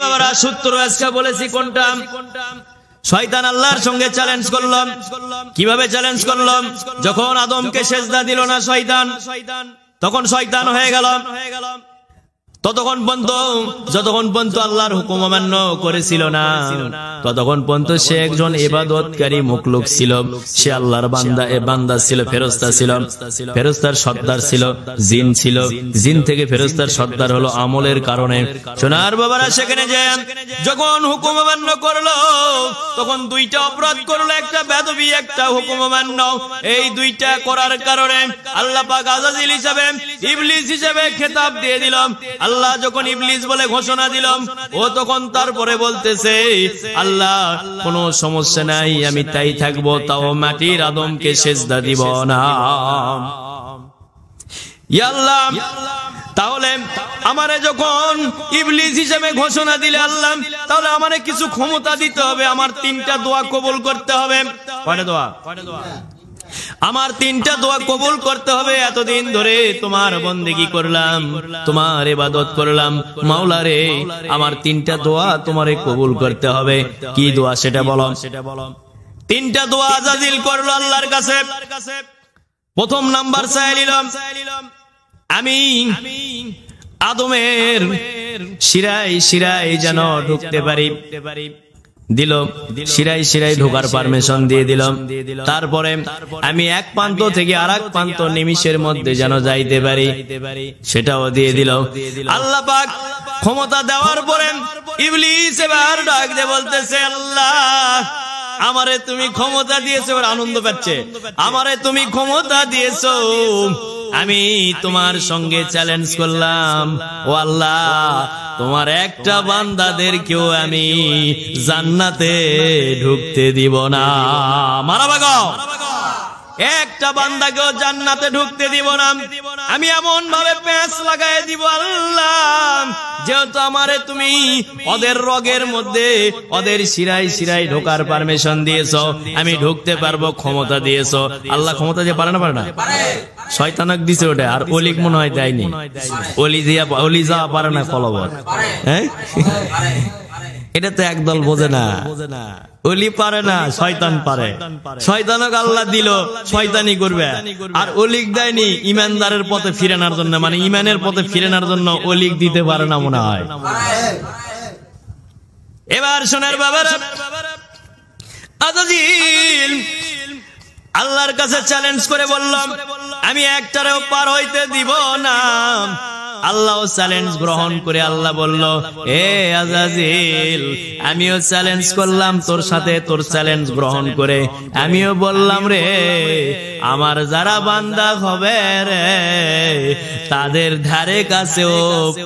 বাবারা সূত্র আজকে বলেছি কোনটা? শয়তান আল্লাহর সঙ্গে চ্যালেঞ্জ করলো। কিভাবে চ্যালেঞ্জ করলো? যখন আদমকে সেজদা দিল না শয়তান, তখন শয়তান হয়ে গেল। ততক্ষণ পর্যন্ত আল্লাহর হুকুম অমান্য করেছিল না, ততক্ষণ পর্যন্ত সে একজন ইবাদতকারী মুখলুক ছিল। সে আল্লাহর বান্দা ছিল, ফেরেশতা ছিল, ফেরেশতার সর্দার ছিল, জিন ছিল। জিন থেকে ফেরেশতার সর্দার হলো আমলের কারণে। সোনার বাবারা, সেখানে যে যখন হুকুম অমান্য করলো, তখন দুইটা অপরাধ করলো, একটা বেদবি, একটা হুকুম অমান্য। এই দুইটা করার কারণে আল্লাহ পাক আযাজিল হিসাবে, ইবলিস হিসাবে খেতাব দিয়ে দিলাম। আল্লাহ যখন ইবলিস বলে ঘোষণা দিলাম, ও তখন তারপরে বলতেছে, আল্লাহ কোনো সমস্যা নাই, আমি তাই থাকবো, তাও মাটির আদমকে সেজদা দিব না। ইয়া আল্লাহ, তাহলে আমারে যখন ইবলিস হিসেবে ঘোষণা দিলে আল্লাহ, তাহলে আমারে কিছু ক্ষমতা দিতে হবে, আমার 3টা দোয়া কবুল করতে হবে। কয়টা দোয়া? আমার 3টা দোয়া কবুল করতে হবে। এতদিন ধরে তোমার বন্দেগী করলাম, তোমার ইবাদত করলাম, মাওলা রে, আমার 3টা দোয়া তোমারে কবুল করতে হবে। কি দোয়া সেটা বলো। 3টা দোয়া আযাজিল করলো আল্লাহর কাছে। প্রথম নাম্বার চাইলাম, আমি আদমের শিরায় যেন ঢুকতে পারি। দিল, শিরায় ঢোকার পারমিশন দিয়ে দিলাম। তারপরে আমি এক প্রান্ত থেকে আরেক প্রান্ত নিমিষের মধ্যে যেন যাইতে পারি, সেটাও দিয়ে দিল। আল্লাহ পাক ক্ষমতা দেওয়ার পরে ইবলিস এবার ডাক দিয়ে বলতেছে, আল্লাহ আমারে তুমি ক্ষমতা দিয়েছো। ওর আনন্দ পাচ্ছে, আমারে তুমি ক্ষমতা দিয়েছো, আমি তোমার সঙ্গে চ্যালেঞ্জ করলাম। ও আল্লাহ, তোমার একটা বান্দাদেরকেও আমি জান্নাতে ঢুকতে দিব না। মারাবা গো, একটা বান্দাকেও জান্নাতে ঢুকতে দিব না। আমি এমন ভাবে প্যাঁচ লাগাই দিব আল্লাহ, যেহেতু আমারে তুমি ওদের রগের মধ্যে, ওদের শিরায় ঢোকার পারমিশন দিয়েছো, আমি ঢুকতে পারবো, ক্ষমতা দিয়েছো। আল্লাহ ক্ষমতা দিয়ে পারে না? পারে না? শয়তানক দিছে ওটা, আর অলিক মনে হয় দেয়নি। অলি যা পারে না কলবত, হ্যাঁ, এটা তো একদল বোঝে না। অলি পারে না, শয়তান পারে। শয়তানক আল্লাহ দিল, শয়তানি করবে। আর অলিক দেয়নি ইমানদারের পথে ফিরানোর জন্য, মানে ইমানের পথে ফিরানোর জন্য অলিক দিতে পারে না মনে হয়। এবার শোনার বাবারা, আযাজিল আল্লাহর কাছে চ্যালেঞ্জ করে বললাম, আমি একটারেও পার হইতে দিব না। আল্লাহ চ্যালেঞ্জ গ্রহণ করে আল্লাহ বলল, এ আযাজিল, আমিও চ্যালেঞ্জ করলাম তোর সাথে, তোর চ্যালেঞ্জ গ্রহণ করে আমিও বললাম, রে আমার যারা বান্দা হবে রে, তাদের ধারে কাছেও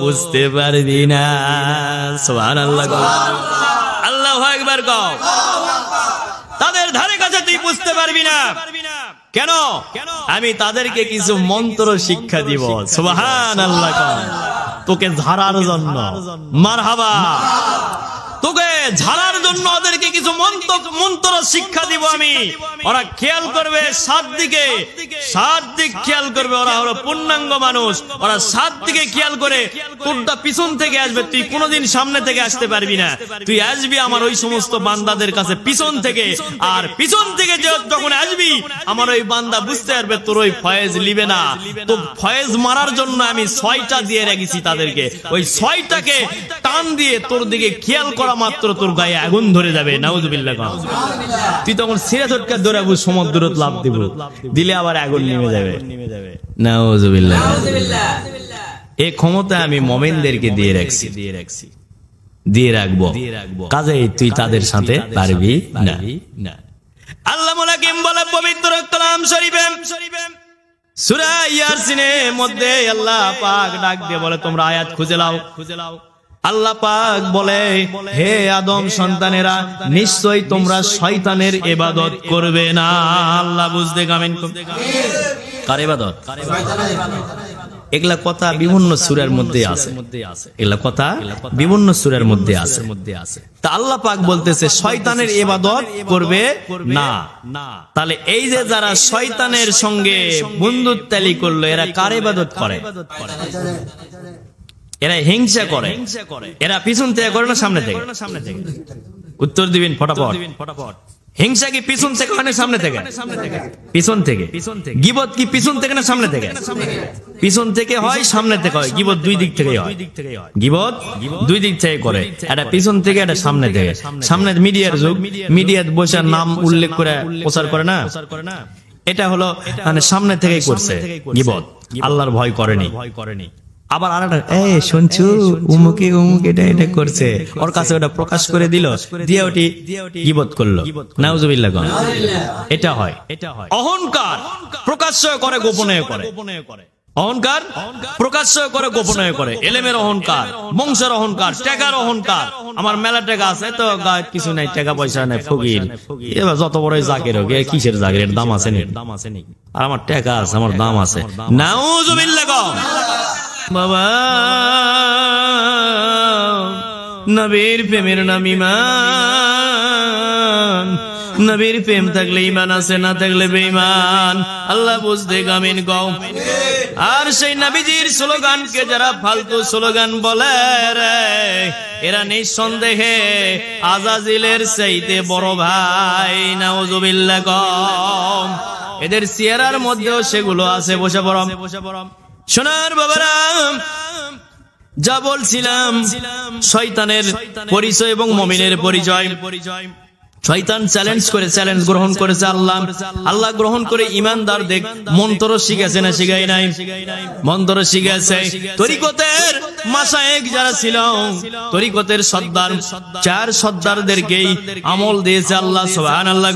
পুছতে পারবি না। সুবহানাল্লাহ, আল্লাহু আকবার কও। তাদের ধারে কাছে তুই বুঝতে পারবি না। কেন? আমি তাদেরকে কিছু মন্ত্র শিক্ষা দিব। সুবহানাল্লাহ, তোকে ঝাড়ার জন্য। মারহাবা, তোকে ঝাড়ার জন্য ওদেরকে কিছু মন্ত্র শিক্ষা দিব আমি। ওরা খেয়াল করবে 7 দিক খেয়াল করবে। ওরা হলো পূর্ণাঙ্গ মানুষ, ওরা 7 দিকে খেয়াল করে। তোরটা পিছন থেকে আসবে, তুই কোনোদিন সামনে থেকে আসতে পারবি না। তুই আসবি আমার ওই সমস্ত বান্দাদের কাছে পিছন থেকে, আর পিছন থেকে যখন আসবি আমার ওই বান্দা বুঝতে পারবে তোর ওই ফয়েজ লিবে না। তো ফয়েজ মারার জন্য আমি 6টা দিয়ে রেখেছি তাদেরকে। ওই 6টাকে টান দিয়ে তোর দিকে খেয়াল করা মাত্র তোর গায়ে আগুন ধরে যাবে। নাউযুবিল্লাহ। তুই তখন সিরা ঝটকা দৌড়াবো, সমুদ্রত লাফ দিব, দিলে আবার আগুন নেমে যাবে। নাউযুবিল্লাহ। এই ক্ষমতা আমি মুমিনদেরকে দিয়ে রাখবো, কাজে তুই তাদের সাথে পারবি না। আল্লাহ মুলাকিম বলে পবিত্র কালাম শরীফে সূরা ইয়াসিনের মধ্যে আল্লাহ পাক ডাক দিয়ে বলে, তোমরা আয়াত খুঁজে লাও। আল্লাহ পাক বলে, হে আদম সন্তানেরা, নিশ্চয় তোমরা শয়তানের ইবাদত করবে না। আল্লাহ বুঝতে কামেন কার ইবাদত? এগুলা কথা বিভিন্ন সূরার মধ্যে আছে, এগুলা কথা বিভিন্ন সূরার মধ্যে আছে। তা আল্লাহ পাক বলতেছে শয়তানের ইবাদত করবে না। তাহলে এই যে যারা শয়তানের সঙ্গে বন্ধুত্বালি করলো, এরা কার ইবাদত করে? এরা হিংসা করে, এরা পিছন থেকে করে না সামনে থেকে? উত্তর দিবেন ফটাফট। হিংসা কি পিছন থেকে হয় না সামনে থেকে? পিছন থেকে। গীবত কি পিছন থেকে না সামনে থেকে? পিছন থেকে হয়, সামনে থেকে হয়। গীবত দুই দিক থেকে হয়, গীবত দুই দিক থেকে করে, এটা পিছন থেকে, এটা সামনে থেকে। সামনে মিডিয়ার যুগ, মিডিয়াত বসে নাম উল্লেখ করে প্রচার করে না, এটা হলো মানে সামনে থেকেই করছে গীবত, আল্লাহর ভয় করেনি। আবার আরেকটা, এই শুনছু উমুকে উমুক এটা এটা করছে, ওর কাছে ওটা প্রকাশ করে দিল, দিয়ে ওটি গীবত করলো, নাউজুবিল্লাহ। এটা হয় অহংকার, প্রকাশ্য করে গোপনে করে। অহংকার প্রকাশ্য করে গোপনে করে। এলেমের অহংকার, বংশের অহংকার, টাকার অহংকার। আমার মেলা টাকা আছে তো গায়ে কিছু নাই, টাকা পয়সা নাই, ফকির। এবার যত বড় জাগির হোক, কিসের জাগির, দাম আছে নি? আর আমার টাকা আছে, আমার দাম আছে। নাউজুবিল্লাহ। বাবা, নবীর প্রেমের নাম ঈমান। নবীর প্রেম থাকলে ঈমান আছে, না থাকলে বেঈমান। আল্লাহ বুঝতে গামিন গাও। আর সেই নবীজির স্লোগানকে যারা ফালতু স্লোগান বলে রে, এরা নিঃসন্দেহে আজাজিলের চাইতে বড় ভাই। নাউজুবিল্লাহ কম। এদের চেহারার মধ্যেও সেগুলো আছে। বসে পড়ম। সোনার বাবারা, যা বলছিলাম শয়তানের পরিচয় এবং মুমিনের পরিচয়। শয়তান চ্যালেঞ্জ করে, চ্যালেঞ্জ গ্রহণ করেছে আল্লাহ। আল্লাহ গ্রহণ করে ইমানদার দেখ মন্ত্র শিখেছে না শিখাই নাই? মন্ত্র শিখেছে। তরিকতের মাশায়েখ যারা ছিল, তরিকতের সর্দার, চার সর্দারদেরকেই আমল দিয়েছে আল্লাহ। সুবহানাল্লাহ।